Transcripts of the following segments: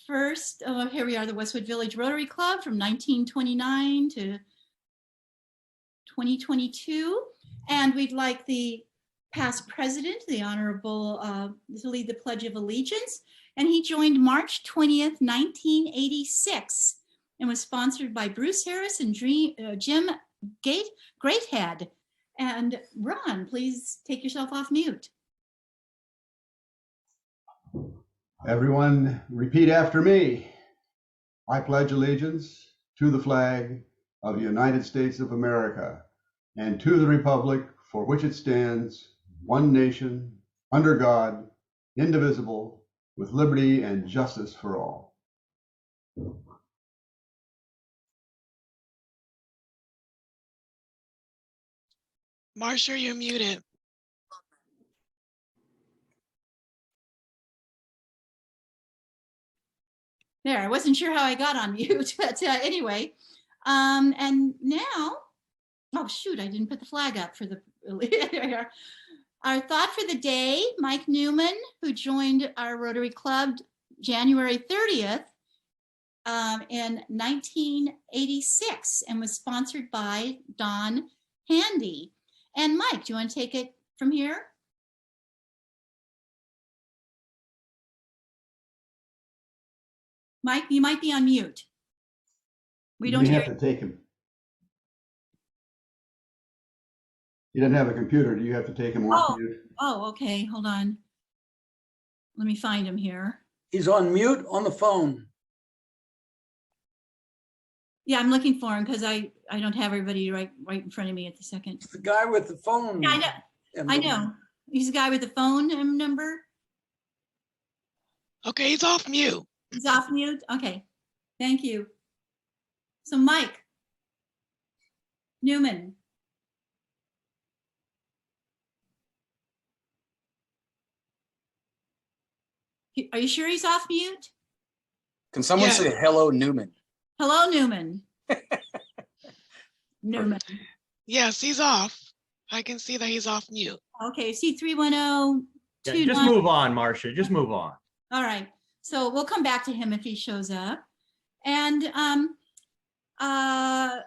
first, here we are, the Westwood Village Rotary Club from 1929 to 2022. And we'd like the past president, the Honorable, to lead the Pledge of Allegiance. And he joined March 20th, 1986, and was sponsored by Bruce Harris and Jim Greathead. And Ron, please take yourself off mute. Everyone repeat after me. I pledge allegiance to the flag of the United States of America and to the republic for which it stands, one nation, under God, indivisible, with liberty and justice for all. Marsha, you're muted. There, I wasn't sure how I got on mute, but anyway. And now, oh shoot, I didn't put the flag up for the, our thought for the day, Mike Newman, who joined our Rotary Club January 30th in 1986 and was sponsored by Don Handy. And Mike, do you want to take it from here? Mike, you might be on mute. We don't hear you. Have to take him. He doesn't have a computer. Do you have to take him off mute? Oh, okay. Hold on. Let me find him here. He's on mute on the phone. Yeah, I'm looking for him because I don't have everybody right in front of me at the second. It's the guy with the phone. Yeah, I know. He's the guy with the phone number. Okay, he's off mute. He's off mute? Okay, thank you. So Mike Newman. Are you sure he's off mute? Can someone say hello, Newman? Hello, Newman. Newman. Yes, he's off. I can see that he's off mute. Okay, C310. Yeah, just move on, Marcia. Just move on. All right. So we'll come back to him if he shows up. And Samran,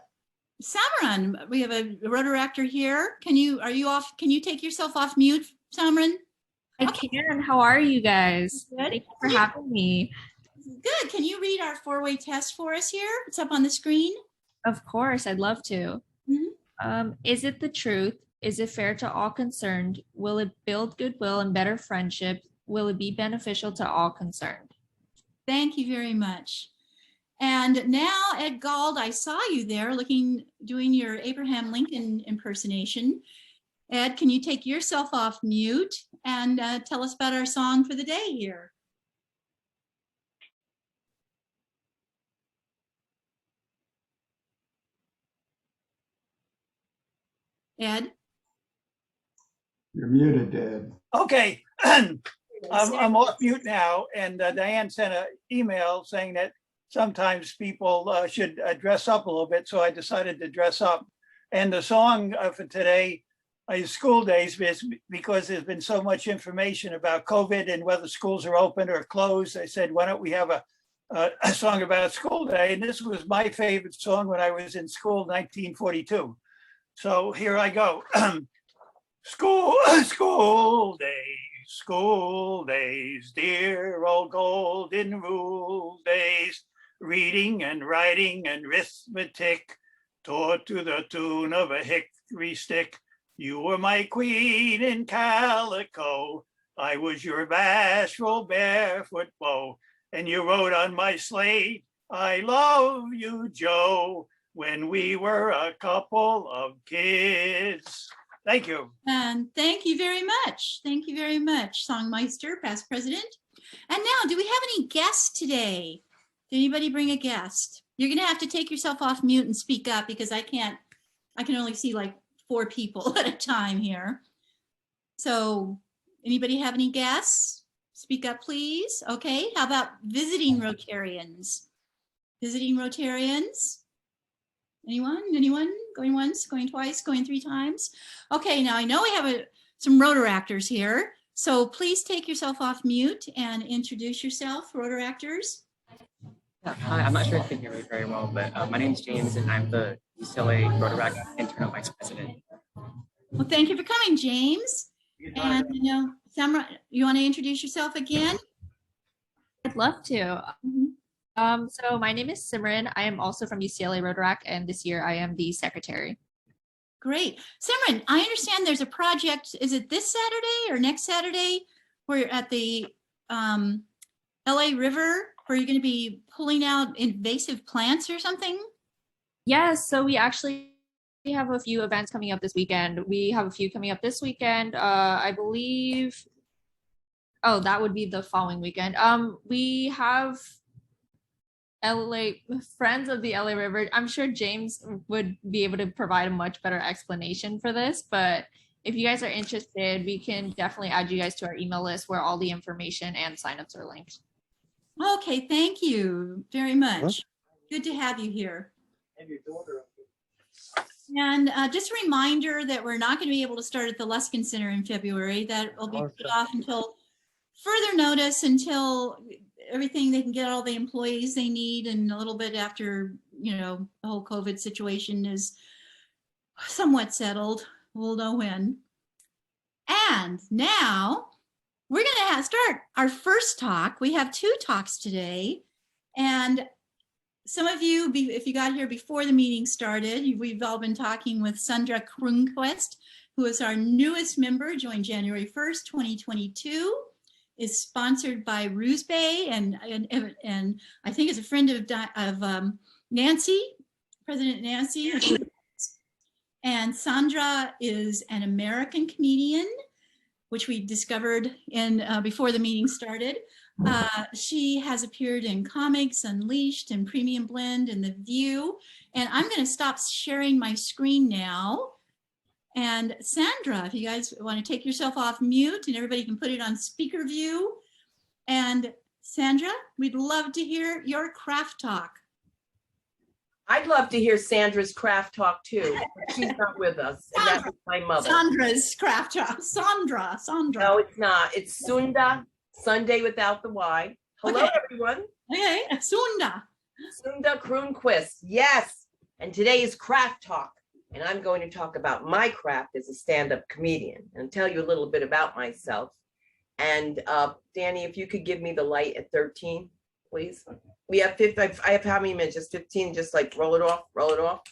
we have a Rotaractor here. Are you off? Can you take yourself off mute, Samran? I can. How are you guys? Good. Thank you for having me. Good. Can you read our four-way test for us here? It's up on the screen. Of course, I'd love to. Mm-hmm. Is it the truth? Is it fair to all concerned? Will it build goodwill and better friendship? Will it be beneficial to all concerned? Thank you very much. And now, Ed Gald, I saw you there doing your Abraham Lincoln impersonation. Ed, can you take yourself off mute and tell us about our song for the day here? Ed? You're muted, Ed. Okay, I'm off mute now, and Diane sent an email saying that sometimes people should dress up a little bit, so I decided to dress up. And the song for today is School Days, because there's been so much information about COVID and whether schools are open or closed. I said, why don't we have a song about school day? And this was my favorite song when I was in school, 1942. So here I go. School days, dear old golden rule days, reading and writing and arithmetic, taught to the tune of a hickory stick. You were my queen in calico, I was your bashful barefoot beau, and you wrote on my slate, I love you, Joe, when we were a couple of kids. Thank you. And thank you very much. Thank you very much, Songmeister, past president. And now, do we have any guests today? Did anybody bring a guest? You're gonna have to take yourself off mute and speak up because I can only see like 4 people at a time here. So anybody have any guests? Speak up, please. Okay, how about visiting Rotarians? Visiting Rotarians? Anyone? Going once, going twice, going 3 times? Okay, now I know we have some Rotaractors here. So please take yourself off mute and introduce yourself, Rotaractors. Yeah, hi, I'm not sure if you can hear me very well, but my name is James and I'm the UCLA Rotaract Internal Vice President. Well, thank you for coming, James. And Samra, you want to introduce yourself again? I'd love to. Mhm. So my name is Simran. I am also from UCLA Rotaract, and this year I am the secretary. Great. Simran, I understand there's a project, is it this Saturday or next Saturday, where you're at the LA River, where you're going to be pulling out invasive plants or something? Yes, so we actually have a few events coming up this weekend. We have a few coming up this weekend. I believe, oh, that would be the following weekend. We have LA Friends of the LA River. I'm sure James would be able to provide a much better explanation for this, but if you guys are interested, we can definitely add you guys to our email list where all the information and signups are linked. Okay, thank you very much. Good to have you here. And just a reminder that we're not going to be able to start at the Luskin Center in February. That will be put off until further notice, until everything, they can get all the employees they need, and a little bit after, the whole COVID situation is somewhat settled. We'll know when. And now we're going to start our first talk. We have 2 talks today. And some of you, if you got here before the meeting started, we've all been talking with Sunda Croonquist, who is our newest member, joined January 1st, 2022, is sponsored by Ruse Bay, and I think is a friend of Nancy, President Nancy. And Sandra is an American comedian, which we discovered before the meeting started. She has appeared in Comics Unleashed and Premium Blend and The View. And I'm going to stop sharing my screen now. And Sandra, if you guys want to take yourself off mute, and everybody can put it on speaker view. And Sandra, we'd love to hear your craft talk. I'd love to hear Sandra's craft talk too. But she's not with us. And that was my mother. Sandra's craft talk. Sandra. No, it's not. It's Sunda, Sunday without the Y. Hello, Okay. everyone. Okay, Sunda. Sunda Croonquist. Yes. And today is craft talk. And I'm going to talk about my craft as a stand-up comedian and tell you a little bit about myself. And Danny, if you could give me the light at 13, please. We have 50, I have how many minutes? Just 15, just like roll it off.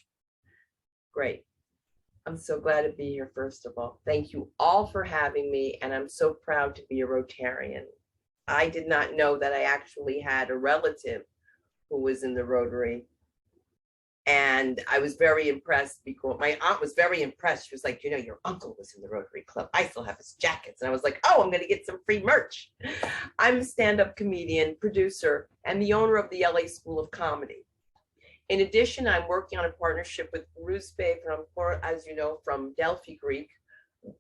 Great. I'm so glad to be here, first of all. Thank you all for having me, and I'm so proud to be a Rotarian. I did not know that I actually had a relative who was in the Rotary. And I was very impressed because my aunt was very impressed. She was like, your uncle was in the Rotary Club. I still have his jackets. And I was like, oh, I'm going to get some free merch. I'm a stand-up comedian, producer, and the owner of the LA School of Comedy. In addition, I'm working on a partnership with Ruse Bay, as you know, from Delphi Greek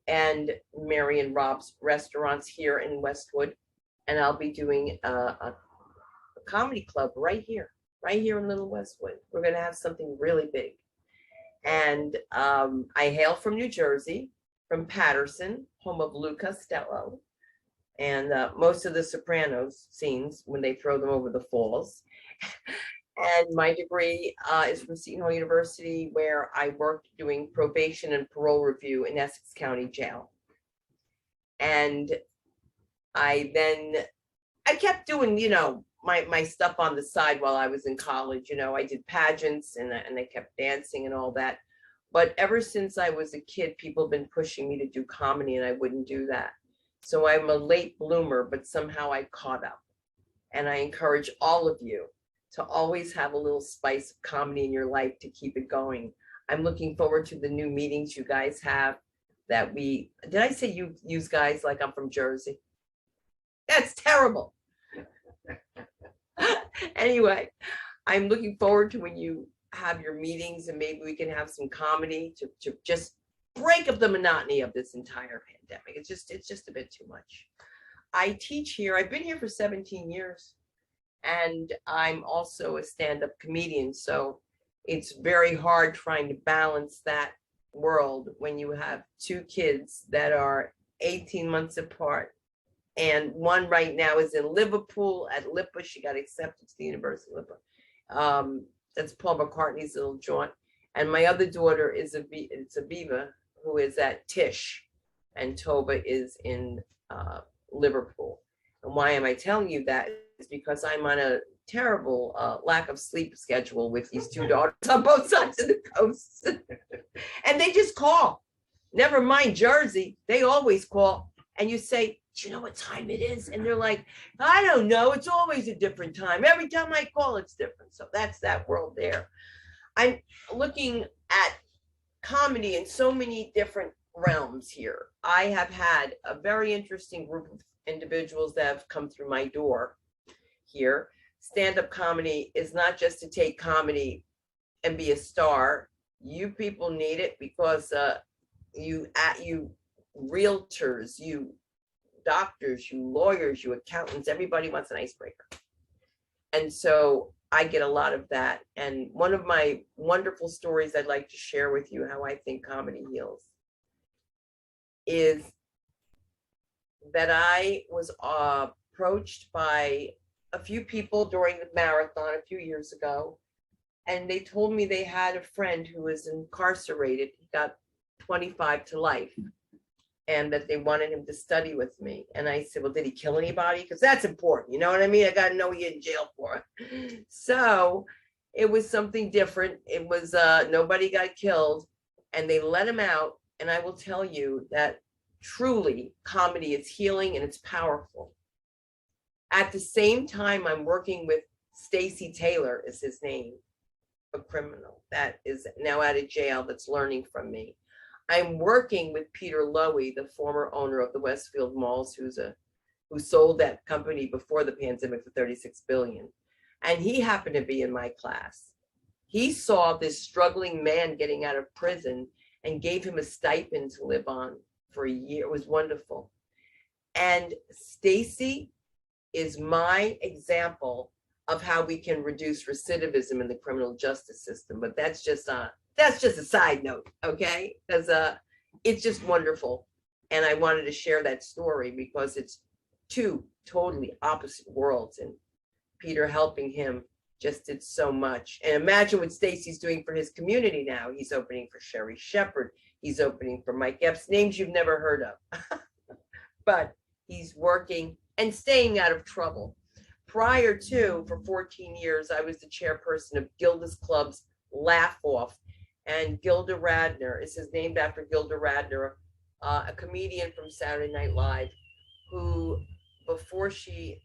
and Mary and Rob's restaurants here in Westwood. And I'll be doing a comedy club right here in Little Westwood. We're going to have something really big. And I hail from New Jersey, from Patterson, home of Lou Costello, and most of the Sopranos scenes when they throw them over the falls. And my degree is from Seton Hall University, where I worked doing probation and parole review in Essex County Jail. And I kept doing, my stuff on the side while I was in college. I did pageants and I kept dancing and all that. But ever since I was a kid, people have been pushing me to do comedy, and I wouldn't do that. So I'm a late bloomer, but somehow I caught up. And I encourage all of you to always have a little spice of comedy in your life to keep it going. I'm looking forward to the new meetings you guys have did I say you use guys like I'm from Jersey? That's terrible. Anyway, I'm looking forward to when you have your meetings, and maybe we can have some comedy to just break up the monotony of this entire pandemic. It's just a bit too much. I teach here. I've been here for 17 years, and I'm also a stand-up comedian. So it's very hard trying to balance that world when you have 2 kids that are 18 months apart And one right now is in Liverpool at LIPA. She got accepted to the University of LIPA. That's Paul McCartney's little joint. And my other daughter is Aviva, who is at Tisch, and Toba is in Liverpool. And why am I telling you that? It's because I'm on a terrible lack of sleep schedule with these two daughters on both sides of the coast. And they just call. Never mind Jersey, they always call. And you say, do you know what time it is? And they're like, I don't know. It's always a different time. Every time I call, it's different. So that's that world there. I'm looking at comedy in so many different realms here. I have had a very interesting group of individuals that have come through my door here. Stand-up comedy is not just to take comedy and be a star. You people need it because you realtors, you doctors, you lawyers, you accountants, everybody wants an icebreaker. And so I get a lot of that. And one of my wonderful stories I'd like to share with you, how I think comedy heals, is that I was approached by a few people during the marathon a few years ago. And they told me they had a friend who was incarcerated. He got 25 to life, and that they wanted him to study with me. And I said, well, did he kill anybody? Because that's important. You know what I mean? I got to know he in jail for it. So it was something different. It was nobody got killed, and they let him out. And I will tell you that truly comedy is healing and it's powerful. At the same time, I'm working with Stacy Taylor is his name, a criminal that is now out of jail that's learning from me. I'm working with Peter Lowy, the former owner of the Westfield Malls, who sold that company before the pandemic for $36 billion. And he happened to be in my class. He saw this struggling man getting out of prison and gave him a stipend to live on for a year. It was wonderful. And Stacy is my example of how we can reduce recidivism in the criminal justice system. But that's just a side note, okay? Because it's just wonderful. And I wanted to share that story because it's two totally opposite worlds. And Peter helping him just did so much. And imagine what Stacy's doing for his community now. He's opening for Sherry Shepherd. He's opening for Mike Epps, names you've never heard of. But he's working and staying out of trouble. Prior to, for 14 years, I was the chairperson of Gilda's Club's Laugh Off. And Gilda Radner is named after Gilda Radner, a comedian from Saturday Night Live, who before she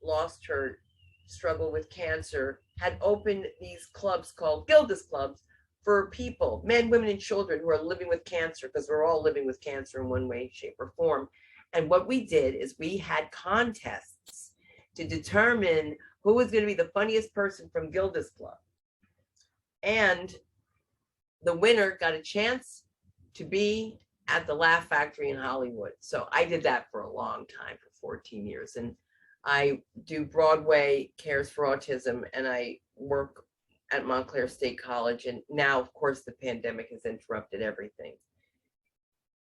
lost her struggle with cancer, had opened these clubs called Gilda's Clubs for people, men, women, and children who are living with cancer, because we're all living with cancer in one way, shape, or form. And what we did is we had contests to determine who was going to be the funniest person from Gilda's Club. And the winner got a chance to be at the Laugh Factory in Hollywood. So I did that for a long time, for 14 years. And I do Broadway Cares for Autism, and I work at Montclair State College. And now, of course, the pandemic has interrupted everything.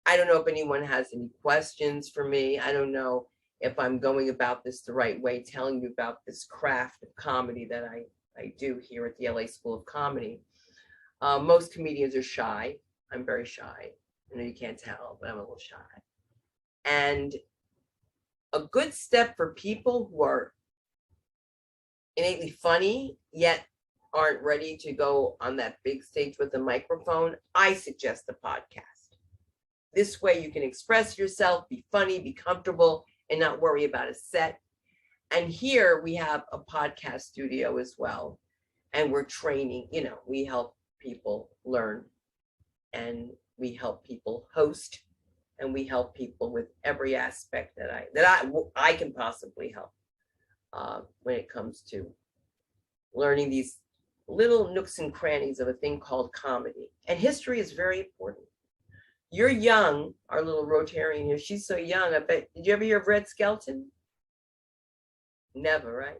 I don't know if anyone has any questions for me. I don't know if I'm going about this the right way, telling you about this craft of comedy that I do here at the LA School of Comedy. Most comedians are shy. I'm very shy. I know you can't tell, but I'm a little shy. And a good step for people who are innately funny, yet aren't ready to go on that big stage with a microphone, I suggest a podcast. This way you can express yourself, be funny, be comfortable, and not worry about a set. And here we have a podcast studio as well. And we're training, we help people learn, and we help people host, and we help people with every aspect that I can possibly help when it comes to learning these little nooks and crannies of a thing called comedy. And history is very important. You're young, our little Rotarian here, she's so young. I bet, did you ever hear of Red Skelton? Never, right?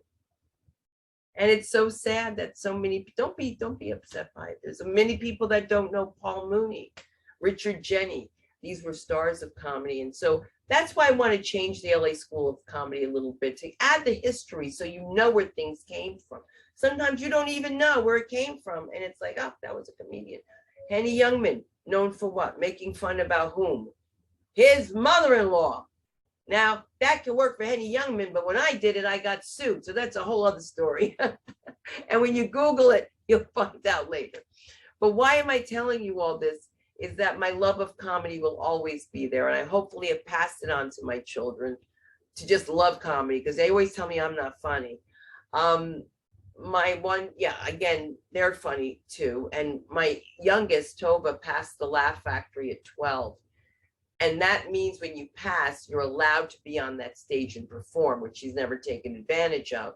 And it's so sad that so many, don't be upset by it. There's so many people that don't know Paul Mooney, Richard Jenney. These were stars of comedy. And so That's why I want to change the LA School of Comedy a little bit to add the history so you know where things came from. Sometimes you don't even know where it came from. And it's like, oh, that was a comedian. Henny Youngman, known for what? Making fun about whom? His mother-in-law. Now, that could work for Henny Youngman, but when I did it, I got sued. So that's a whole other story. And when you Google it, you'll find out later. But why am I telling you all this? Is that my love of comedy will always be there. And I hopefully have passed it on to my children to just love comedy, because they always tell me I'm not funny. My one, yeah, again, they're funny too. And my youngest, Tova, passed the Laugh Factory at 12. And that means when you pass, you're allowed to be on that stage and perform, which she's never taken advantage of.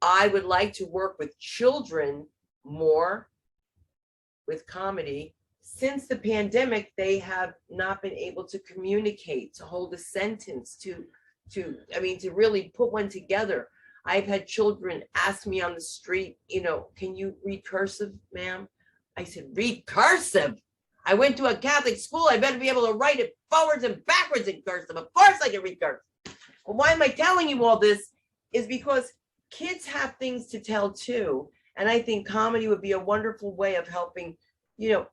I would like to work with children more with comedy. Since the pandemic, they have not been able to communicate, to hold a sentence, to really put one together. I've had children ask me on the street, can you read cursive, ma'am? I said, read cursive? I went to a Catholic school. I better be able to write it forwards and backwards in cursive. Of course I can read cursive. Well, why am I telling you all this? Is because kids have things to tell too. And I think comedy would be a wonderful way of helping,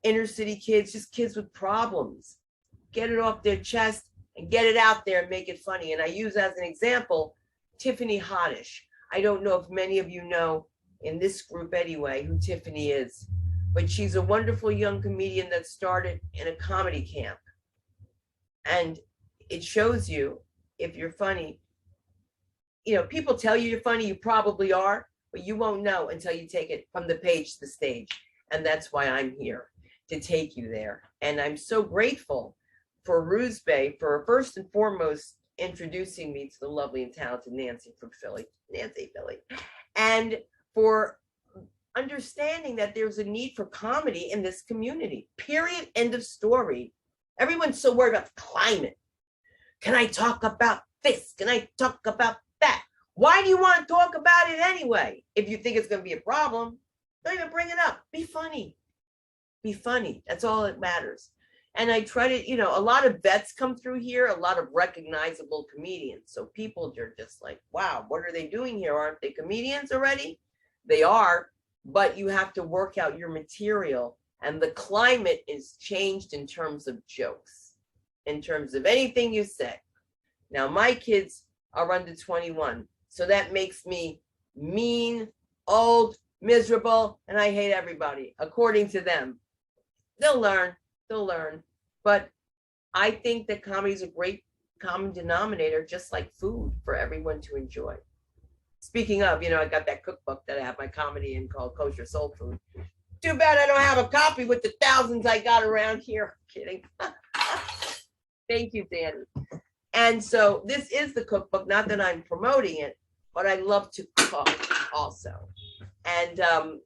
inner city kids, just kids with problems, get it off their chest and get it out there and make it funny. And I use as an example, Tiffany Haddish. I don't know if many of you know in this group anyway, who Tiffany is, but she's a wonderful young comedian that started in a comedy camp. And it shows you if you're funny, people tell you you're funny, you probably are, but you won't know until you take it from the page to the stage. And that's why I'm here, to take you there. And I'm so grateful for Ruse Bay for first and foremost introducing me to the lovely and talented Nancy from Philly, and for understanding that there's a need for comedy in this community, period, end of story. Everyone's so worried about the climate. Can I talk about this? Can I talk about that? Why do you want to talk about it anyway? If you think it's going to be a problem, don't even bring it up. Be funny. Be funny. That's all that matters. And I try to, a lot of vets come through here, a lot of recognizable comedians. So people are just like, wow, what are they doing here? Aren't they comedians already? They are, but you have to work out your material. And the climate is changed in terms of jokes, in terms of anything you say. Now, my kids are under 21. So that makes me mean, old, miserable, and I hate everybody, according to them. They'll learn. But I think that comedy is a great common denominator, just like food, for everyone to enjoy. Speaking of, I got that cookbook that I have my comedy in called Kosher Soul Food. Too bad I don't have a copy with the thousands I got around here. Kidding. Thank you, Danny. And so this is the cookbook, not that I'm promoting it, but I love to cook also. And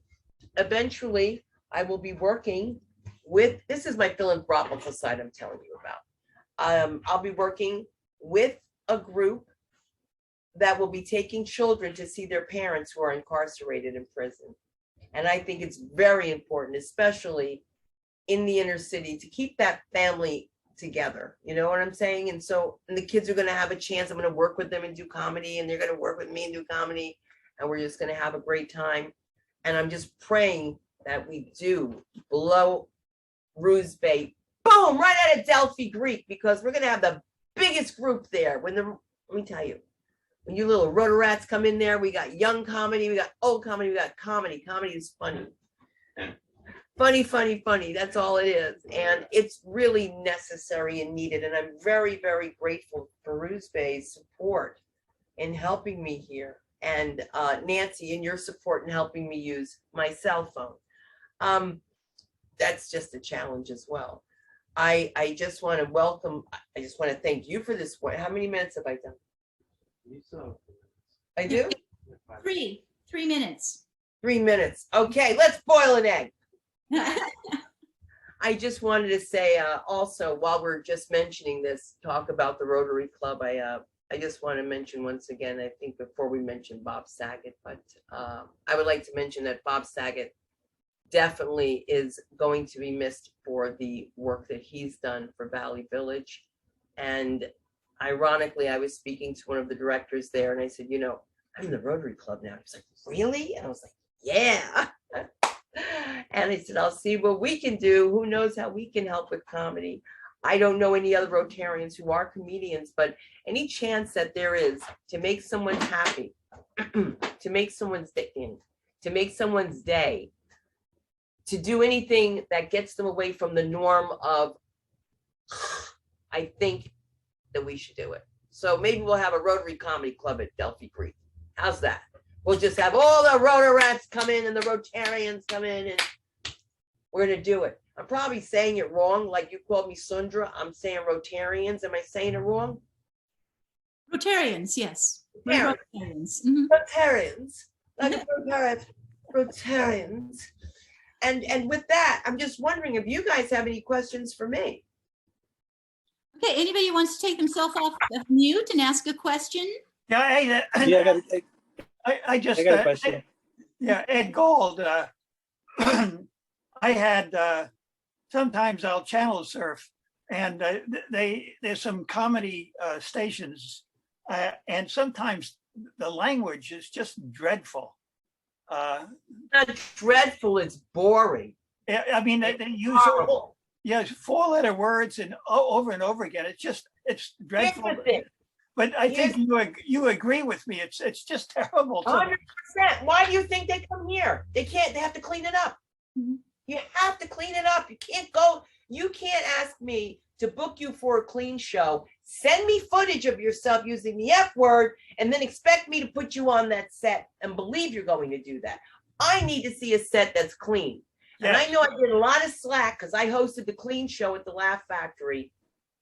eventually I will be working with, this is my philanthropical side I'm telling you about. I'll be working with a group that will be taking children to see their parents who are incarcerated in prison. And I think it's very important, especially in the inner city, to keep that family together. You know what I'm saying? And so, and the kids are going to have a chance. I'm going to work with them and do comedy, and they're going to work with me and do comedy, and we're just going to have a great time. And I'm just praying that we do blow Ruse Bay, boom, right out of Delphi Greek, because we're going to have the biggest group there. Let me tell you, when you little Rotaracts come in there, we got young comedy, we got old comedy, we got comedy. Comedy is funny. Funny. That's all it is. And it's really necessary and needed. And I'm very, very grateful for Ruse Bay's support in helping me here. And Nancy, and your support in helping me use my cell phone. That's just a challenge as well. I just want to welcome, I just want to thank you for this. How many minutes have I done? I do? 3 minutes. 3 minutes. Okay, let's boil an egg. I just wanted to say also, while we're just mentioning this, talk about the Rotary Club. I just want to mention once again, I think before we mention Bob Saget, but I would like to mention that Bob Saget definitely is going to be missed for the work that he's done for Valley Village. And ironically, I was speaking to one of the directors there and I said, I'm in the Rotary Club now. He was like, really? And I was like, yeah. And I said, I'll see what we can do. Who knows how we can help with comedy. I don't know any other Rotarians who are comedians, but any chance that there is to make someone happy, to make someone's day, to do anything that gets them away from the norm of, I think that we should do it. So maybe we'll have a Rotary Comedy Club at Delphi Creek. How's that? We'll just have all the Rotaracts come in and the Rotarians come in and we're going to do it. I'm probably saying it wrong. Like you called me Sundra. I'm saying Rotarians. Am I saying it wrong? Rotarians, yes. Rotarians. Rotarians. Mhm. Rotarians. Like Rotarians. And with that, I'm just wondering if you guys have any questions for me. Okay, anybody who wants to take themselves off of mute and ask a question? Yeah, hey, Yeah, I just, I got a question. yeah, Ed Gold, I had, sometimes I'll channel surf and there's some comedy stations and sometimes the language is just dreadful. Not dreadful, it's boring. I mean, they use Horrible. yeah, 4-letter words and over again. It's dreadful. Here's the thing. But I think you agree with me. It's just terrible. 100%. Why do you think they come here? They have to clean it up. Mhm. You have to clean it up. You can't ask me to book you for a clean show, send me footage of yourself using the F word, and then expect me to put you on that set and believe you're going to do that. I need to see a set that's clean. And I know I did a lot of slack because I hosted the clean show at the Laugh Factory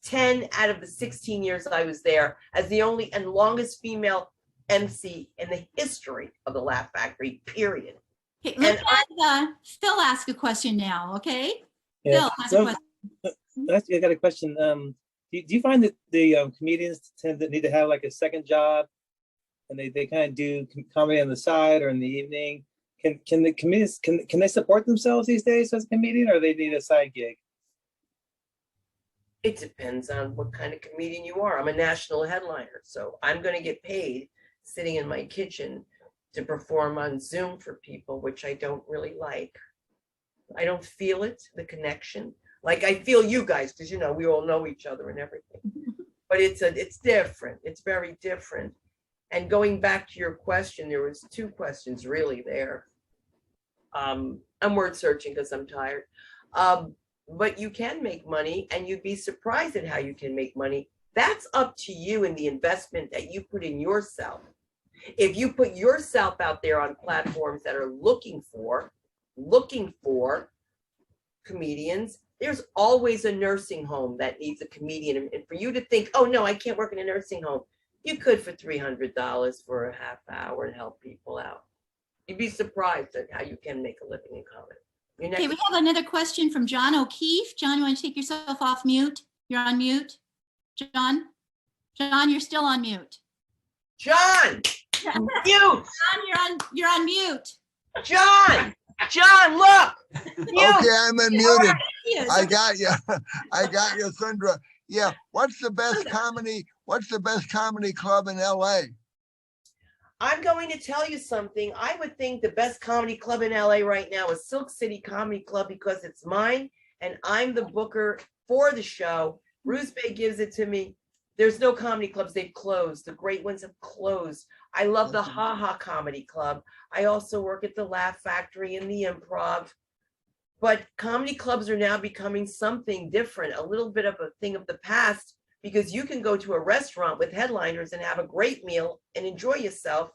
10 out of the 16 years I was there as the only and longest female MC in the history of the Laugh Factory, period. Okay, let's have Phil ask a question now, okay? Yeah. Phil has a question. I got a question. Do you find that the comedians tend to need to have like a second job and they kind of do comedy on the side or in the evening? Can the comedians, can they support themselves these days as a comedian, or they need a side gig? It depends on what kind of comedian you are. I'm a national headliner, so I'm going to get paid sitting in my kitchen to perform on Zoom for people, which I don't really like. I don't feel it, the connection. Like I feel you guys, because we all know each other and everything. But it's different. It's very different. And going back to your question, there was 2 questions really there. I'm word searching because I'm tired. But you can make money and you'd be surprised at how you can make money. That's up to you and the investment that you put in yourself. If you put yourself out there on platforms that are looking for comedians, there's always a nursing home that needs a comedian. And for you to think, oh no, I can't work in a nursing home. You could for $300 for a half hour and help people out. You'd be surprised at how you can make a living in comedy. Okay, we have another question from John O'Keefe. John, you want to take yourself off mute? You're on mute. John, you're still on mute. John, mute. John, you're on mute. John, look. Mute. Okay, I'm unmuted. I got you. I got you, Sundra. Yeah. What's the best comedy club in LA? I'm going to tell you something. I would think the best comedy club in LA right now is Silk City Comedy Club because it's mine and I'm the booker for the show. Bruce Bay gives it to me. There's no comedy clubs. They've closed. The great ones have closed. I love the Ha Ha Comedy Club. I also work at the Laugh Factory and the Improv. But comedy clubs are now becoming something different, a little bit of a thing of the past, because you can go to a restaurant with headliners and have a great meal and enjoy yourself.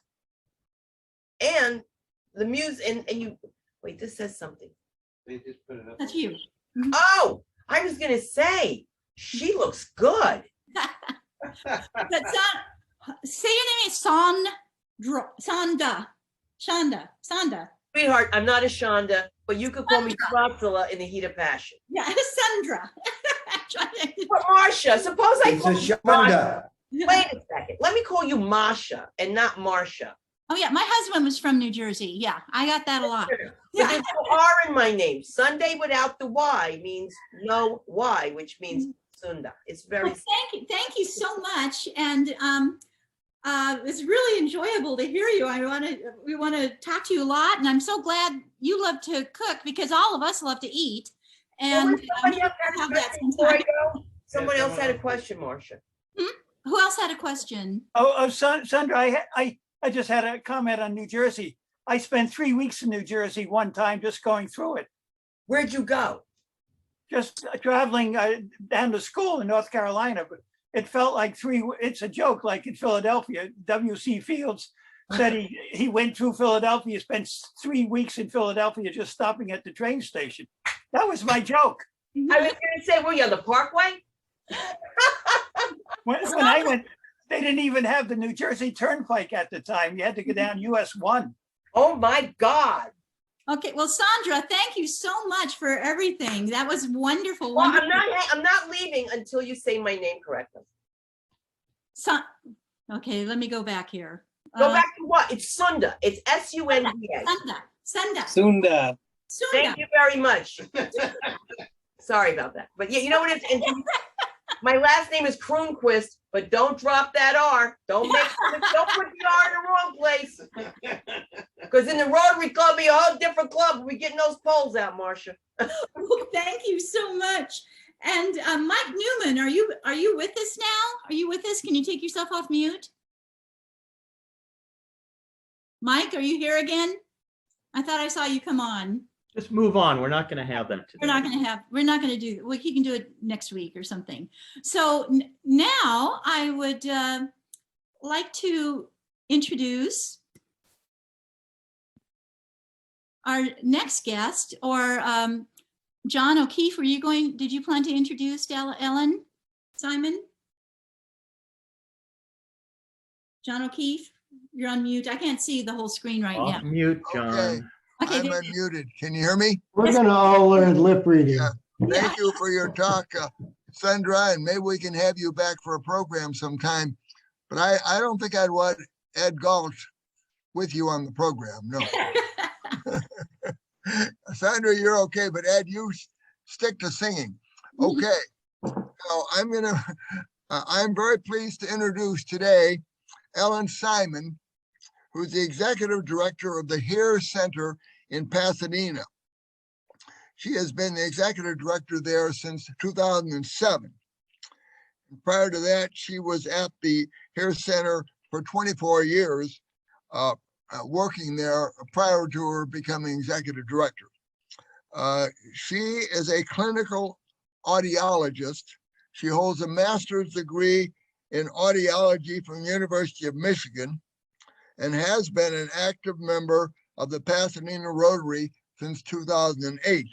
And the music, and you, wait, this says something. They just put it up. That's you. Oh, I was going to say, she looks good. But say your name is Sanda. Sweetheart, I'm not a Shonda, but you could call me Dracula in the heat of passion. Yeah, Sandra. Or Marsha. Suppose I call you Marsha. Yeah. Wait a second. Let me call you Masha and not Marsha. Oh yeah, my husband was from New Jersey. Yeah, I got that a lot. But there's no R in my name. Sunday without the Y means no Y, which means Sunda. It's Well, very, thank you so much. And it's really enjoyable to hear you. We want to talk to you a lot, and I'm so glad you love to cook because all of us love to eat. And somebody else had a have that question before I sometime. go? Someone else had a question, Marcia. Who else had a question? Sandra, I just had a comment on New Jersey. I spent 3 weeks in New Jersey one time just going through it. Where'd you go? Just traveling down to school in North Carolina, but it felt like it's a joke, like in Philadelphia. W.C. Fields said he went through Philadelphia, spent 3 weeks in Philadelphia just stopping at the train station. That was my joke. I was going to say, were you on the Parkway? When I went, they didn't even have the New Jersey Turnpike at the time. You had to go down US 1. Oh my God. Okay, well, Sandra, thank you so much for everything. That was wonderful. Well, wonderful. I'm not leaving until you say my name correctly. Okay, let me go back here. Go back to what? It's Sunda. It's S-U-N-D-A. Sunda. Thank you very much. Sorry about that. But yeah, you know what? My last name is Croonquist, but don't drop that R. Don't put the R in the wrong place. Because in the Rotary Club, be a whole different club. We're getting those polls out, Marcia. Thank you so much. And Mike Newman, are you with us now? Are you with us? Can you take yourself off mute? Mike, are you here again? I thought I saw you come on. Just move on. We're not going to have them today. We're not going to do, well, he can do it next week or something. So now I would like to introduce our next guest, or John O'Keefe. Did you plan to introduce Ellen Simon? John O'Keefe, you're on mute. I can't see the whole screen right now. Off mute, John. Okay, I'm unmuted. Can you hear me? We're going to all learn lip reading. Yeah. Thank you for your talk, Sandra, and maybe we can have you back for a program sometime. But I don't think I'd want Ed Galt with you on the program, no. Sandra, you're okay, but Ed, you stick to singing. Okay, so I'm very pleased to introduce today Ellen Simon, who's the executive director of the Hear Center in Pasadena. She has been the executive director there since 2007. Prior to that, she was at the Hear Center for 24 years, working there prior to her becoming executive director. She is a clinical audiologist. She holds a master's degree in audiology from the University of Michigan and has been an active member of the Pasadena Rotary since 2008.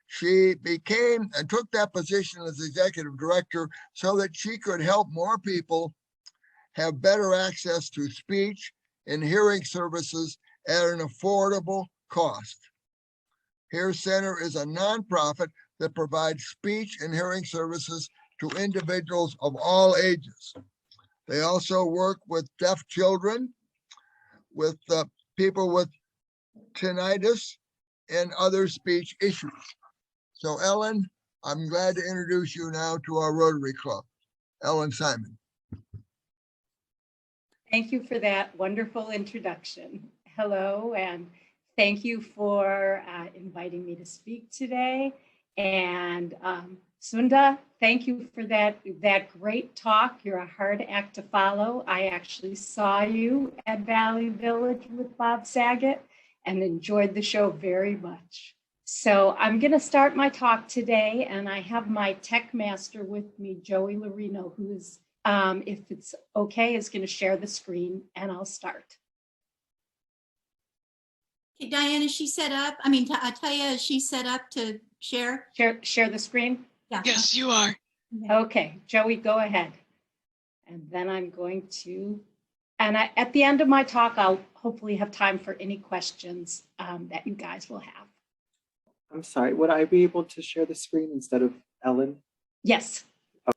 She became and took that position as executive director so that she could help more people have better access to speech and hearing services at an affordable cost. Hear Center is a nonprofit that provides speech and hearing services to individuals of all ages. They also work with deaf children, with people with tinnitus and other speech issues. So Ellen, I'm glad to introduce you now to our Rotary Club. Ellen Simon. Thank you for that wonderful introduction. Hello, and thank you for inviting me to speak today. And Sunda, thank you for that great talk. You're a hard act to follow. I actually saw you at Valley Village with Bob Saget and enjoyed the show very much. So I'm going to start my talk today, and I have my tech master with me, Joey Larino, who is, if it's okay, is going to share the screen, and I'll start. Okay, Diane, is she set up? I mean, Taya, is she set up to share? Share the screen? Yeah. Yes, you are. Okay, Joey, go ahead. And then I'm going to, and at the end of my talk, I'll hopefully have time for any questions that you guys will have. I'm sorry, would I be able to share the screen instead of Ellen? Yes. Okay.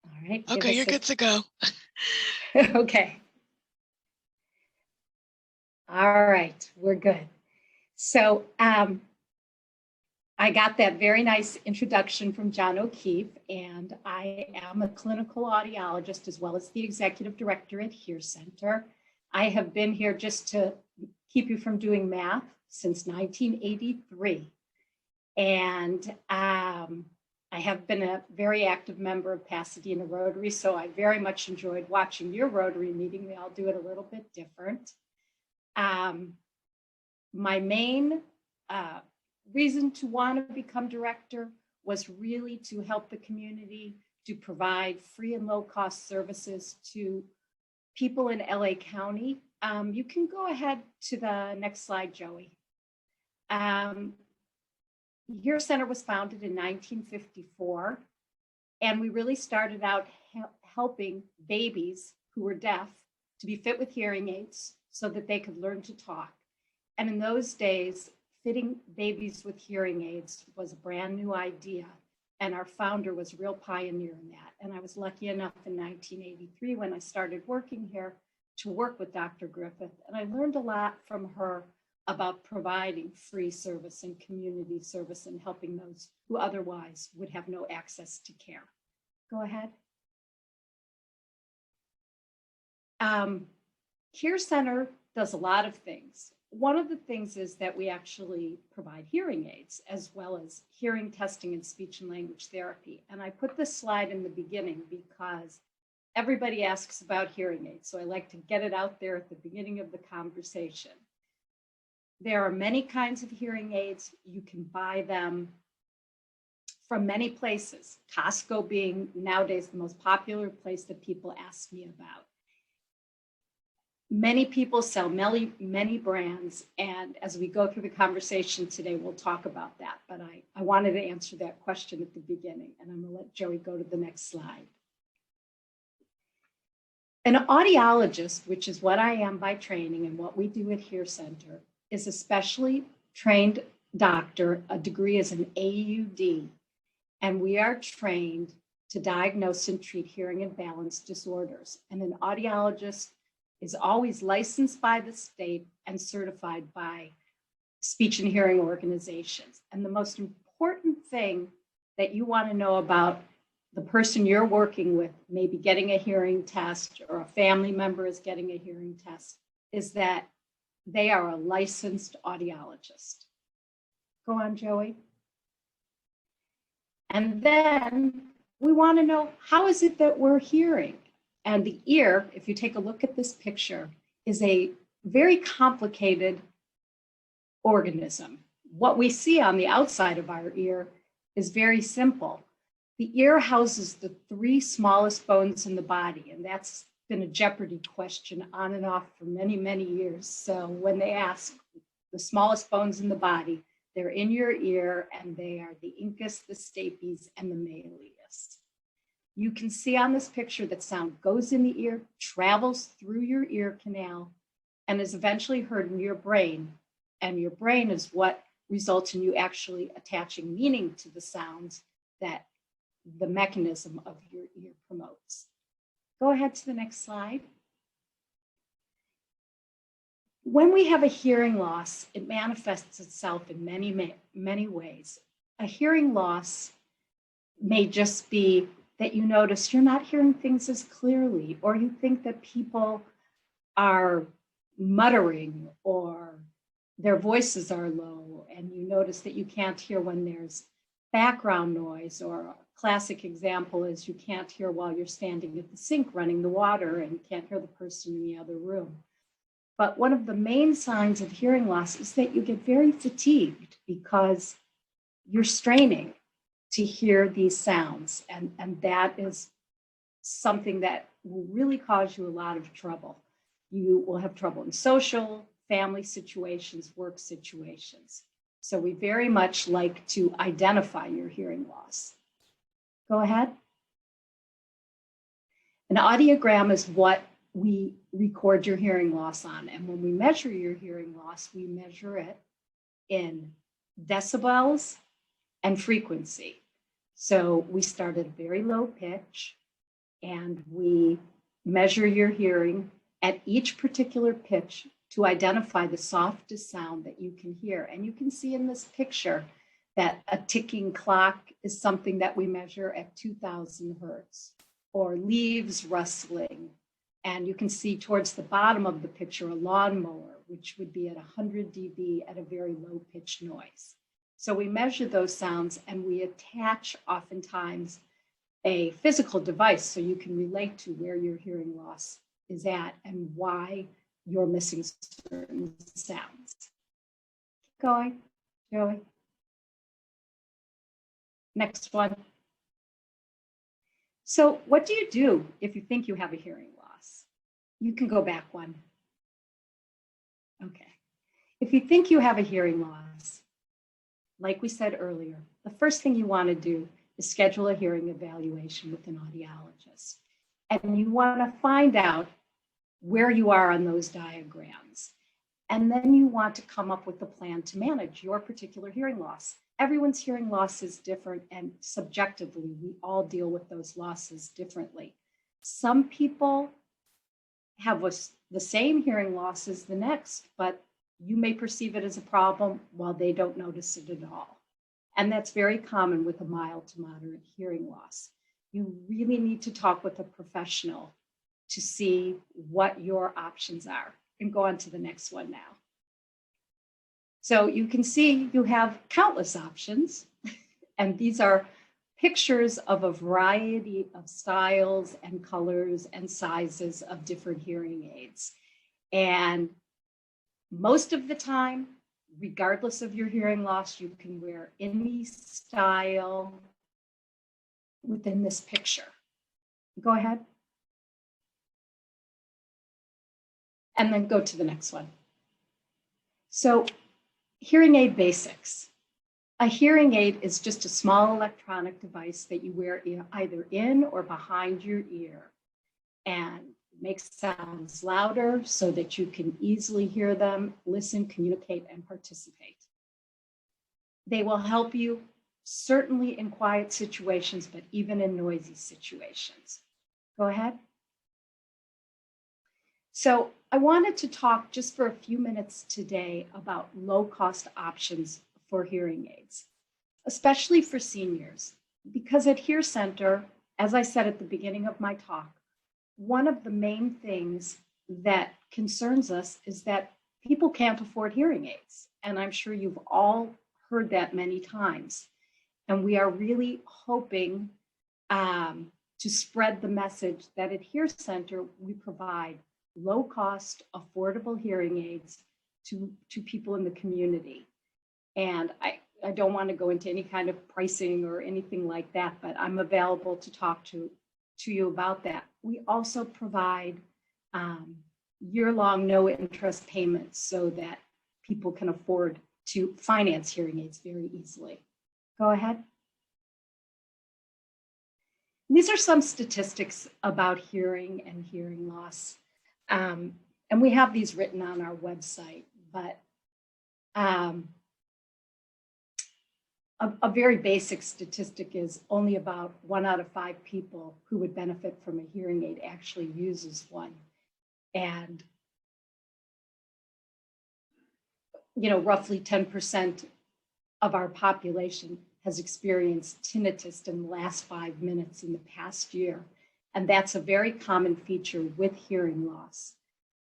All right. Okay, you're good to go. Okay. All right, we're good. So I got that very nice introduction from John O'Keefe, and I am a clinical audiologist as well as the executive director at Hear Center. I have been here, just to keep you from doing math, since 1983. And I have been a very active member of Pasadena Rotary, so I very much enjoyed watching your Rotary meeting. We all do it a little bit different. My main reason to want to become director was really to help the community to provide free and low cost services to people in LA County. You can go ahead to the next slide, Joey. Hear Center was founded in 1954, and we really started out helping babies who were deaf to be fit with hearing aids so that they could learn to talk. And in those days, fitting babies with hearing aids was a brand new idea, and our founder was a real pioneer in that. And I was lucky enough in 1983, when I started working here, to work with Dr. Griffith, and I learned a lot from her about providing free service and community service and helping those who otherwise would have no access to care. Go ahead. Hear Center does a lot of things. One of the things is that we actually provide hearing aids, as well as hearing testing and speech and language therapy. And I put this slide in the beginning because everybody asks about hearing aids, so I like to get it out there at the beginning of the conversation. There are many kinds of hearing aids. You can buy them from many places, Costco being nowadays the most popular place that people ask me about. Many people sell many brands, and as we go through the conversation today, we'll talk about that. But I wanted to answer that question at the beginning, and I'm going to let Joey go to the next slide. An audiologist, which is what I am by training and what we do at Hear Center, is a specially trained doctor. A degree is an AUD, and we are trained to diagnose and treat hearing and balance disorders. And an audiologist is always licensed by the state and certified by speech and hearing organizations. And the most important thing that you want to know about the person you're working with, maybe getting a hearing test, or a family member is getting a hearing test, is that they are a licensed audiologist. Go on, Joey. And then we want to know, how is it that we're hearing? And the ear, if you take a look at this picture, is a very complicated organism. What we see on the outside of our ear is very simple. The ear houses the 3 smallest bones in the body, and that's been a Jeopardy question on and off for many, many years. So when they ask the smallest bones in the body, they're in your ear, and they are the incus, the stapes, and the malleus. You can see on this picture that sound goes in the ear, travels through your ear canal, and is eventually heard in your brain. And your brain is what results in you actually attaching meaning to the sounds that the mechanism of your ear promotes. Go ahead to the next slide. When we have a hearing loss, it manifests itself in many ways. A hearing loss may just be that you notice you're not hearing things as clearly, or you think that people are muttering, or their voices are low, and you notice that you can't hear when there's background noise. Or a classic example is you can't hear while you're standing at the sink running the water, and you can't hear the person in the other room. But one of the main signs of hearing loss is that you get very fatigued because you're straining to hear these sounds. And that is something that will really cause you a lot of trouble. You will have trouble in social, family situations, work situations. So we very much like to identify your hearing loss. Go ahead. An audiogram is what we record your hearing loss on. And when we measure your hearing loss, we measure it in decibels and frequency. So we start at a very low pitch, and we measure your hearing at each particular pitch to identify the softest sound that you can hear. And you can see in this picture that a ticking clock is something that we measure at 2000 hertz, or leaves rustling. And you can see towards the bottom of the picture a lawnmower, which would be at 100 dB at a very low pitch noise. So we measure those sounds and we attach oftentimes a physical device so you can relate to where your hearing loss is at and why you're missing certain sounds. Keep going, Joey. Next one. So what do you do if you think you have a hearing loss? You can go back one. Okay. If you think you have a hearing loss, like we said earlier, the first thing you want to do is schedule a hearing evaluation with an audiologist. And you want to find out where you are on those diagrams. And then you want to come up with a plan to manage your particular hearing loss. Everyone's hearing loss is different, and subjectively, we all deal with those losses differently. Some people have the same hearing loss as the next, but you may perceive it as a problem while they don't notice it at all. And that's very common with a mild to moderate hearing loss. You really need to talk with a professional to see what your options are. And go on to the next one now. So you can see you have countless options, and these are pictures of a variety of styles and colors and sizes of different hearing aids. And most of the time, regardless of your hearing loss, you can wear any style within this picture. Go ahead. And then go to the next one. So, hearing aid basics. A hearing aid is just a small electronic device that you wear either in or behind your ear, and makes sounds louder so that you can easily hear them, listen, communicate, and participate. They will help you certainly in quiet situations, but even in noisy situations. Go ahead. So I wanted to talk just for a few minutes today about low-cost options for hearing aids, especially for seniors, because at Hear Center, as I said at the beginning of my talk, one of the main things that concerns us is that people can't afford hearing aids. And I'm sure you've all heard that many times. And we are really hoping to spread the message that at Hear Center, we provide low-cost, affordable hearing aids to people in the community. And I don't want to go into any kind of pricing or anything like that, but I'm available to talk to you about that. We also provide year-long no-interest payments so that people can afford to finance hearing aids very easily. Go ahead. These are some statistics about hearing and hearing loss. And we have these written on our website, but a very basic statistic is only about 1 out of 5 people who would benefit from a hearing aid actually uses one. And, you know, roughly 10% of our population has experienced tinnitus in the last 5 minutes in the past year. And that's a very common feature with hearing loss.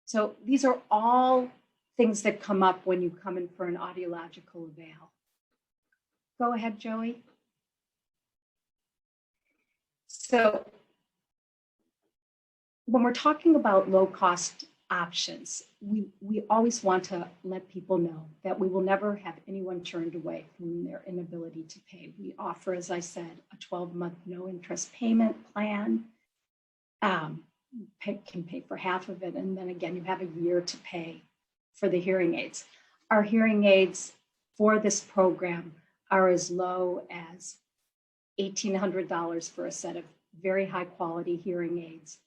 So these are all things that come up when you come in for an audiological eval. Go ahead, Joey. So when we're talking about low-cost options, we always want to let people know that we will never have anyone turned away from their inability to pay. We offer, as I said, a 12-month no-interest payment plan. Can pay for half of it, and then again, you have a year to pay for the hearing aids. Our hearing aids for this program are as low as $1,800 for a set of very high quality hearing aids.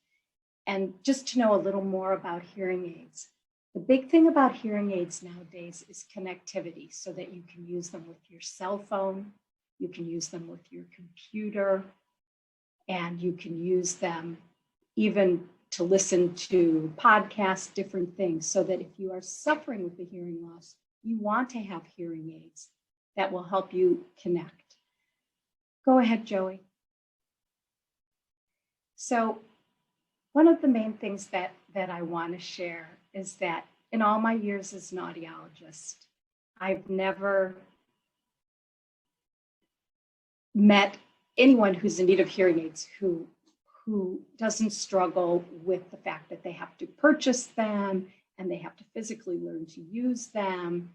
And just to know a little more about hearing aids, the big thing about hearing aids nowadays is connectivity, so that you can use them with your cell phone, you can use them with your computer, and you can use them even to listen to podcasts, different things, so that if you are suffering with a hearing loss, you want to have hearing aids that will help you connect. Go ahead, Joey. So one of the main things that I want to share is that in all my years as an audiologist, I've never met anyone who's in need of hearing aids who doesn't struggle with the fact that they have to purchase them and they have to physically learn to use them.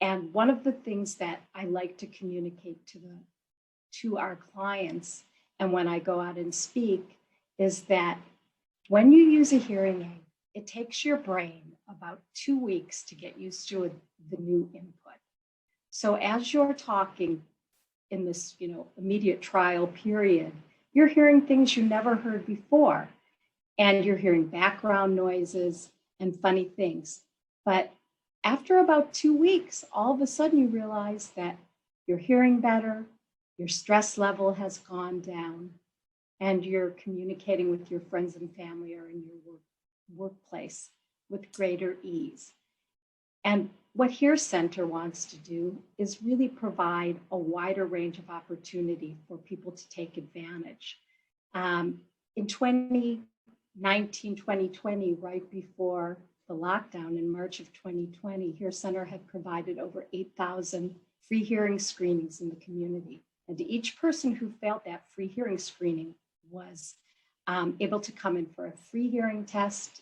And one of the things that I like to communicate to our clients, and when I go out and speak, is that when you use a hearing aid, it takes your brain about 2 weeks to get used to the new input. So as you're talking in this, immediate trial period, you're hearing things you never heard before, and you're hearing background noises and funny things. But after about 2 weeks, all of a sudden you realize that you're hearing better, your stress level has gone down, and you're communicating with your friends and family or in your workplace with greater ease. And what Hear Center wants to do is really provide a wider range of opportunity for people to take advantage. In 2019, 2020, right before the lockdown in March of 2020, Hear Center had provided over 8,000 free hearing screenings in the community. And to each person who failed that free hearing screening was able to come in for a free hearing test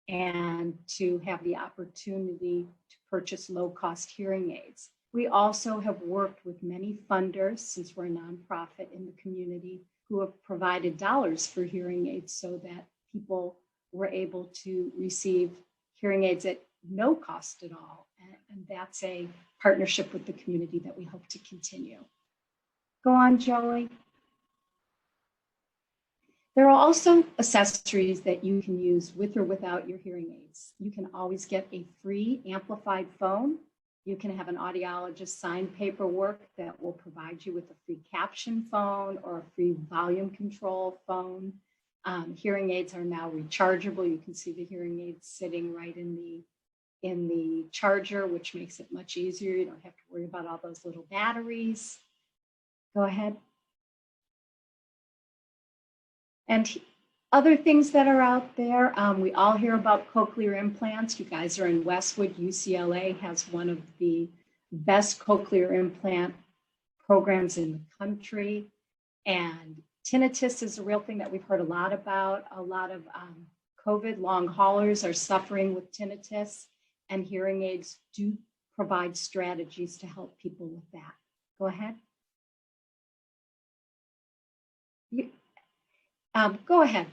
and to have the opportunity to purchase low-cost hearing aids. We also have worked with many funders, since we're a nonprofit in the community, who have provided dollars for hearing aids so that people were able to receive hearing aids at no cost at all. And that's a partnership with the community that we hope to continue. Go on, Joey. There are also accessories that you can use with or without your hearing aids. You can always get a free amplified phone. You can have an audiologist sign paperwork that will provide you with a free caption phone or a free volume control phone. Hearing aids are now rechargeable. You can see the hearing aids sitting right in the charger, which makes it much easier. You don't have to worry about all those little batteries. Go ahead. And other things that are out there, we all hear about cochlear implants. You guys are in Westwood. UCLA has one of the best cochlear implant programs in the country. And tinnitus is a real thing that we've heard a lot about. A lot of COVID long haulers are suffering with tinnitus, and hearing aids do provide strategies to help people with that. Go ahead. Go ahead.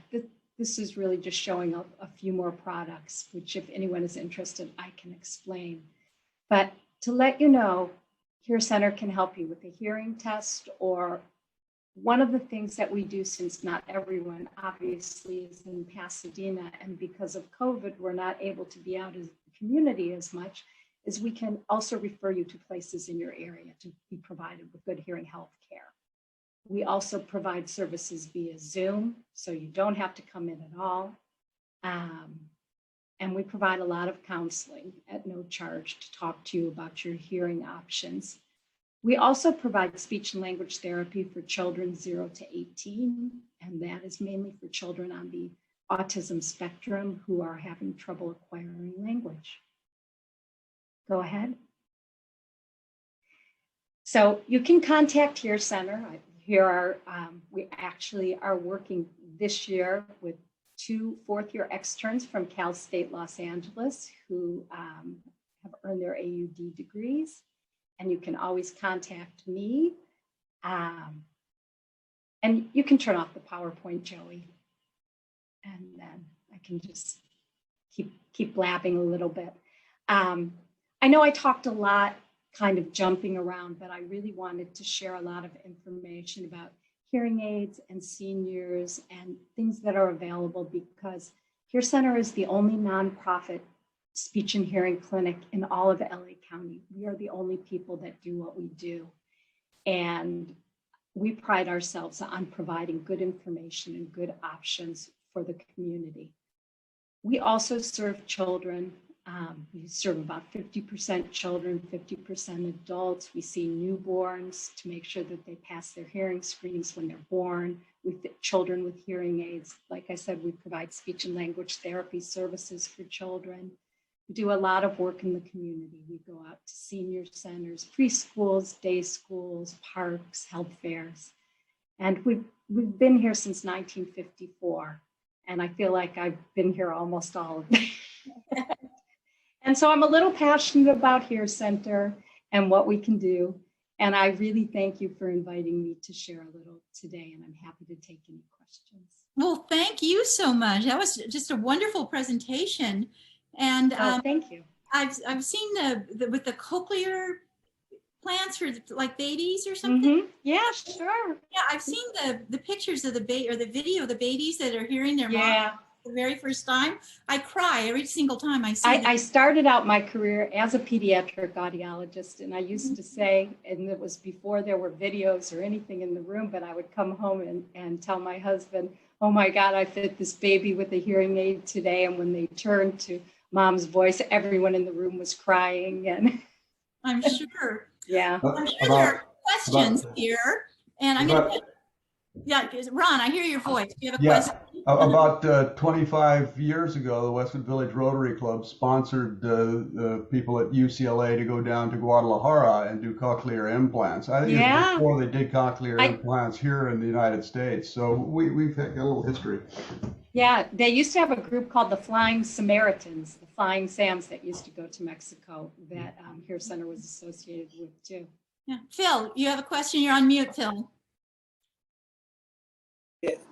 This is really just showing a few more products, which if anyone is interested, I can explain. But to let you know, Hear Center can help you with a hearing test, or one of the things that we do, since not everyone obviously is in Pasadena, and because of COVID, we're not able to be out as a community as much, is we can also refer you to places in your area to be provided with good hearing health care. We also provide services via Zoom, so you don't have to come in at all. And we provide a lot of counseling at no charge to talk to you about your hearing options. We also provide speech and language therapy for children 0 to 18, and that is mainly for children on the autism spectrum who are having trouble acquiring language. Go ahead. So you can contact Hear Center. We actually are working this year with 2 fourth-year externs from Cal State Los Angeles who have earned their AUD degrees. And you can always contact me. And you can turn off the PowerPoint, Joey. And then I can just keep blabbing a little bit. I know I talked a lot, kind of jumping around, but I really wanted to share a lot of information about hearing aids and seniors and things that are available, because Hear Center is the only nonprofit speech and hearing clinic in all of LA County. We are the only people that do what we do. And we pride ourselves on providing good information and good options for the community. We also serve children. We serve about 50% children, 50% adults. We see newborns to make sure that they pass their hearing screenings when they're born. With children with hearing aids, like I said, we provide speech and language therapy services for children. We do a lot of work in the community. We go out to senior centers, preschools, day schools, parks, health fairs. And we've been here since 1954. And I feel like I've been here almost all of it. And so I'm a little passionate about Hear Center and what we can do. And I really thank you for inviting me to share a little today, and I'm happy to take any questions. Well, thank you so much. That was just a wonderful presentation. And thank you. I've seen the with the cochlear plants for like babies or something. Yeah, sure. Yeah, I've seen the pictures of the baby or the video of the babies that are hearing their mom the very first time. I cry every single time I see I started out my career as a pediatric audiologist, and I used to say, and it was before there were videos or anything in the room, but I would come home and tell my husband, oh my God, I fit this baby with a hearing aid today. And when they turned to mom's voice, everyone in the room was crying. And I'm sure. Yeah. I'm sure there are questions here. And I'm going to, Ron, I hear your voice. Do you have a question? About 25 years ago, the Westwood Village Rotary Club sponsored the people at UCLA to go down to Guadalajara and do cochlear implants. I think it was before they did cochlear implants here in the United States. So we've got a little history. Yeah, they used to have a group called the Flying Samaritans, the Flying Sams, that used to go to Mexico that Hear Center was associated with too. Yeah, Phil, you have a question? You're on mute, Phil.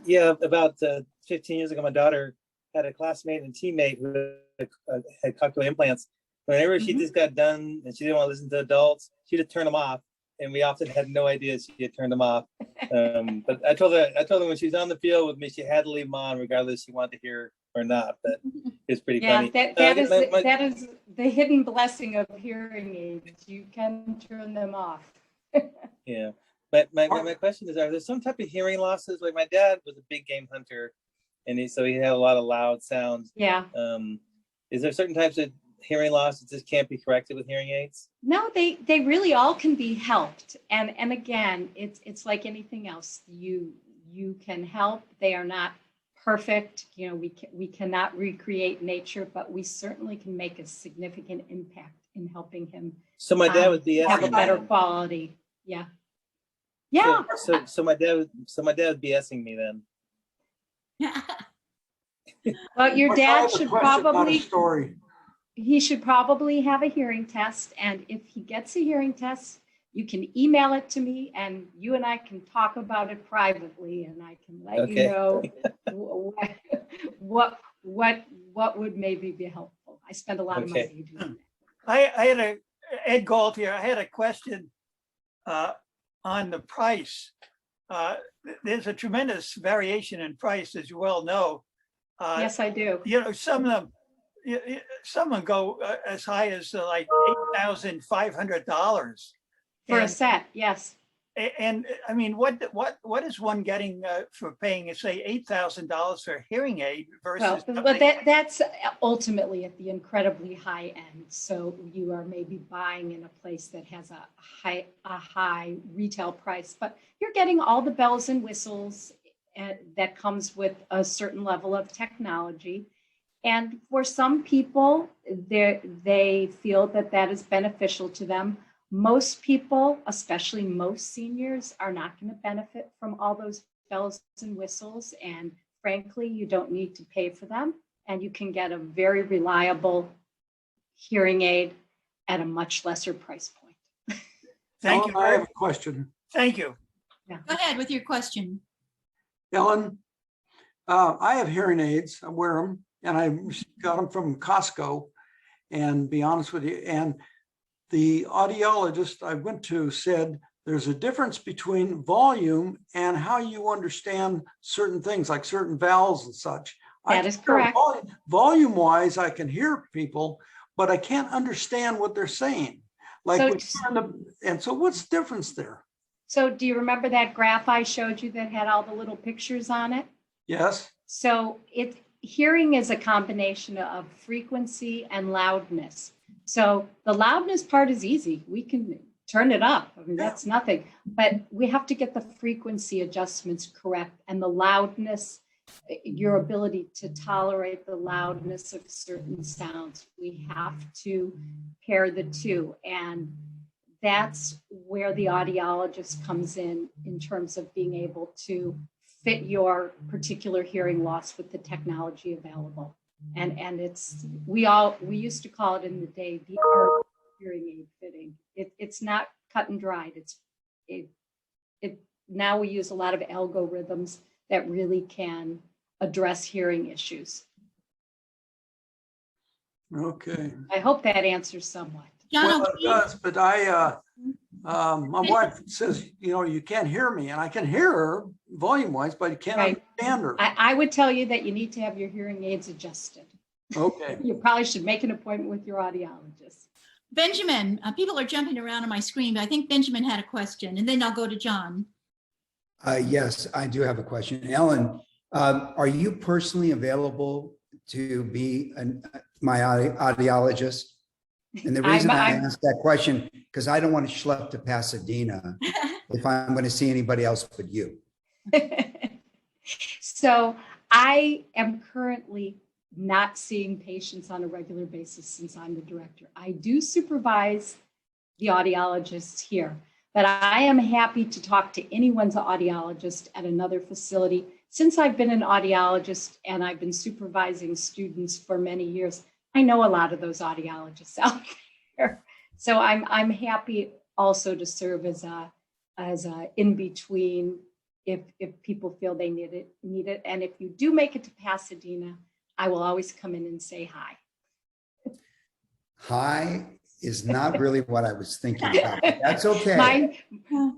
Yeah, about 15 years ago, my daughter had a classmate and teammate who had cochlear implants. Whenever she just got done and she didn't want to listen to adults, she'd just turn them off. And we often had no idea she had turned them off. But I told her when she was on the field with me, she had to leave them on regardless if she wanted to hear or not. But it's pretty funny. That is the hidden blessing of hearing aids. You can turn them off. Yeah. But my question is, are there some type of hearing losses? Like my dad was a big game hunter, and so he had a lot of loud sounds. Yeah. Is there certain types of hearing loss that just can't be corrected with hearing aids? No, they really all can be helped. And again, it's like anything else. You can help. They are not perfect. You know, we cannot recreate nature, but we certainly can make a significant impact in helping him. So my dad would be have a better quality. Yeah. Yeah. So my dad would BSing me then. Well, your dad should probably story. He should probably have a hearing test, and if he gets a hearing test, you can email it to me, and you and I can talk about it privately, and I can let you know what would maybe be helpful. I spend a lot of money doing that. I had Ed Galt here. I had a question on the price. There's a tremendous variation in price, as you well know. Yes, I do. You know, some of them go as high as like $8,500 for a set. Yes. And I mean, what is one getting for paying, say, $8,000 for a hearing aid versus? Well, that's ultimately at the incredibly high end. So you are maybe buying in a place that has a high retail price, but you're getting all the bells and whistles that comes with a certain level of technology. And for some people, they feel that is beneficial to them. Most people, especially most seniors, are not going to benefit from all those bells and whistles. And frankly, you don't need to pay for them. And you can get a very reliable hearing aid at a much lesser price point. Thank you. I have a question. Thank you. Yeah. Go ahead with your question. Ellen, I have hearing aids. I wear them, and I got them from Costco. And be honest with you, and the audiologist I went to said there's a difference between volume and how you understand certain things, like certain vowels and such. That is correct. Volume-wise, I can hear people, but I can't understand what they're saying. Like, so what's the difference there? So do you remember that graph I showed you that had all the little pictures on it? Yes. So hearing is a combination of frequency and loudness. So the loudness part is easy. We can turn it up. I mean, that's nothing. But we have to get the frequency adjustments correct, and the loudness, your ability to tolerate the loudness of certain sounds. We have to pair the two. And that's where the audiologist comes in terms of being able to fit your particular hearing loss with the technology available. And we used to call it in the day the art of hearing aid fitting. It's not cut and dried. Now we use a lot of algorithms that really can address hearing issues. Okay. I hope that answers somewhat. Well, it does, but my wife says, you can't hear me, and I can hear her volume-wise, but I can't understand her. I would tell you that you need to have your hearing aids adjusted. Okay. You probably should make an appointment with your audiologist. Benjamin, people are jumping around on my screen, but I think Benjamin had a question, and then I'll go to John. Yes, I do have a question. Ellen, are you personally available to be my audiologist? And the reason I asked that question, because I don't want to schlep to Pasadena if I'm going to see anybody else but you. So I am currently not seeing patients on a regular basis since I'm the director. I do supervise the audiologists here, but I am happy to talk to anyone's audiologist at another facility. Since I've been an audiologist and I've been supervising students for many years, I know a lot of those audiologists out there. So I'm happy also to serve as a in-between if people feel they need it. And if you do make it to Pasadena, I will always come in and say hi. Hi is not really what I was thinking about. But that's okay.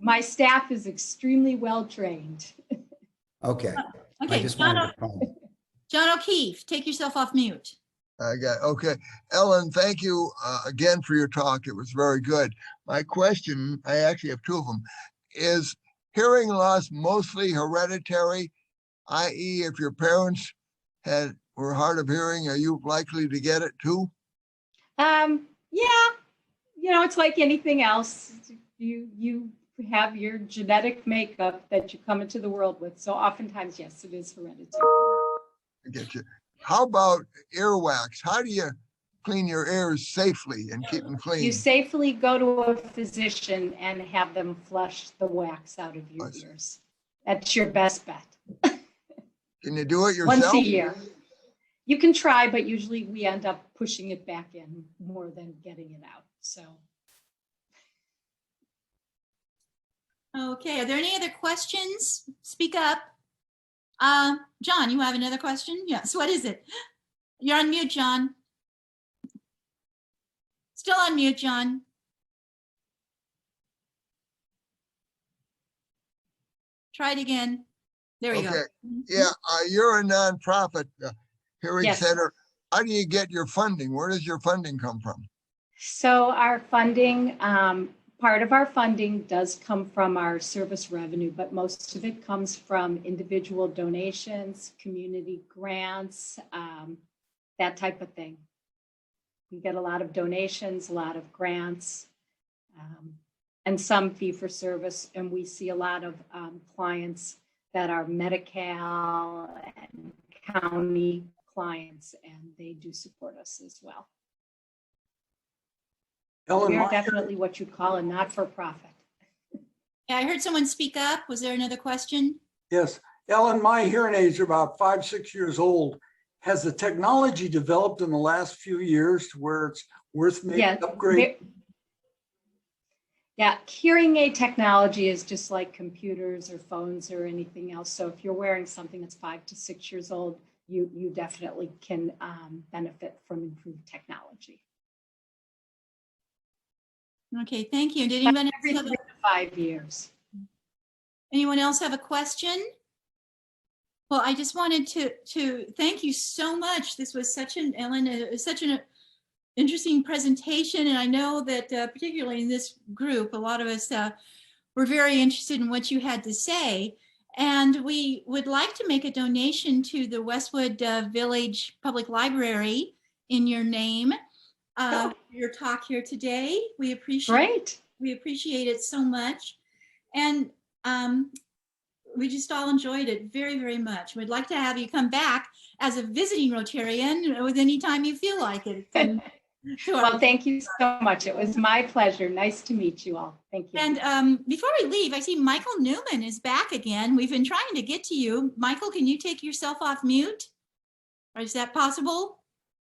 My staff is extremely well trained. Okay. Okay, John O'Keefe, take yourself off mute. Okay. Ellen, thank you again for your talk. It was very good. My question, I actually have two of them, is hearing loss mostly hereditary, i.e. if your parents were hard of hearing, are you likely to get it too? Yeah, it's like anything else. You have your genetic makeup that you come into the world with. So oftentimes, yes, it is hereditary. I get you. How about earwax? How do you clean your ears safely and keep them clean? You safely go to a physician and have them flush the wax out of your ears. That's your best bet. Can you do it yourself? Once a year. You can try, but usually we end up pushing it back in more than getting it out. So. Okay, are there any other questions? Speak up. John, you have another question? Yes, what is it? You're on mute, John. Still on mute, John. Try it again. There we go. Yeah, you're a nonprofit hearing Yes. center. How do you get your funding? Where does your funding come from? So our funding, part of our funding does come from our service revenue, but most of it comes from individual donations, community grants, that type of thing. We get a lot of donations, a lot of grants, and some fee for service. And we see a lot of clients that are Medi-Cal and county clients, and they do support us as well. Ellen, We are definitely what you'd call a not-for-profit. Yeah, I heard someone speak up. Was there another question? Yes. Ellen, my hearing aids are about 5, 6 years old. Has the technology developed in the last few years to where it's worth making an upgrade? Yeah, hearing aid technology is just like computers or phones or anything else. So if you're wearing something that's 5 to 6 years old, you definitely can benefit from improved technology. Okay, thank you. Did anyone every 3 to 5 years? Anyone else have a question? Well, I just wanted to thank you so much. This was such an, Ellen, such an interesting presentation. And I know that particularly in this group, a lot of us were very interested in what you had to say. And we would like to make a donation to the Westwood Village Public Library in your name. Your talk here today. We appreciate it so much. And we just all enjoyed it very, very much. We'd like to have you come back as a visiting Rotarian with any time you feel like it. Well, thank you so much. It was my pleasure. Nice to meet you all. Thank you. And before we leave, I see Michael Newman is back again. We've been trying to get to you. Michael, can you take yourself off mute? Or is that possible?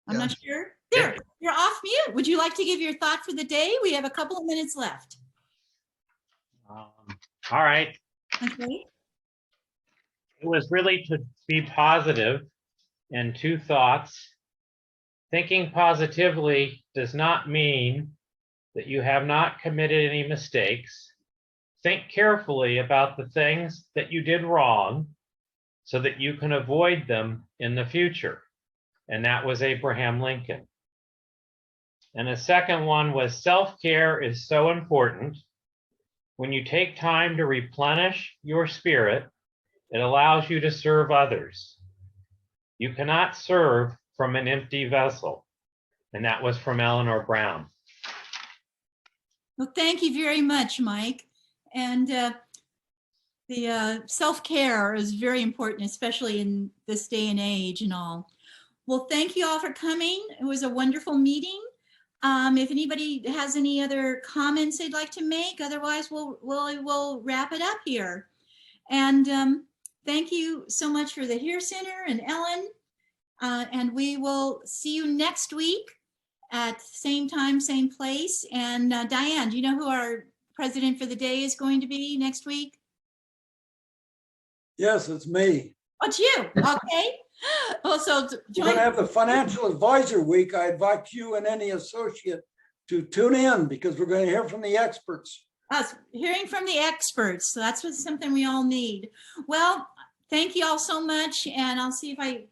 I'm not sure. There, you're off mute. Would you like to give your thought for the day? We have a couple of minutes left. All right. Okay. It was really to be positive, and two thoughts. Thinking positively does not mean that you have not committed any mistakes. Think carefully about the things that you did wrong so that you can avoid them in the future. And that was Abraham Lincoln. And the second one was self-care is so important. When you take time to replenish your spirit, it allows you to serve others. You cannot serve from an empty vessel. And that was from Eleanor Brown. Well, thank you very much, Mike. And the self-care is very important, especially in this day and age and all. Well, thank you all for coming. It was a wonderful meeting. If anybody has any other comments they'd like to make, otherwise we'll wrap it up here. And thank you so much for the Hear Center and Ellen. And we will see you next week at same time, same place. And Diane, do you know who our president for the day is going to be next week? Yes, it's me. Oh, it's you. Okay. Also, we're going to have the Financial Advisor Week. I invite you and any associate to tune in because we're going to hear from the experts. Us hearing from the experts. So that's something we all need. Well, thank you all so much. And I'll see if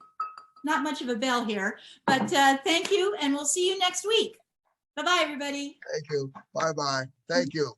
not much of a bell here, but thank you. And we'll see you next week. Bye-bye, everybody. Thank you. Bye-bye. Thank you.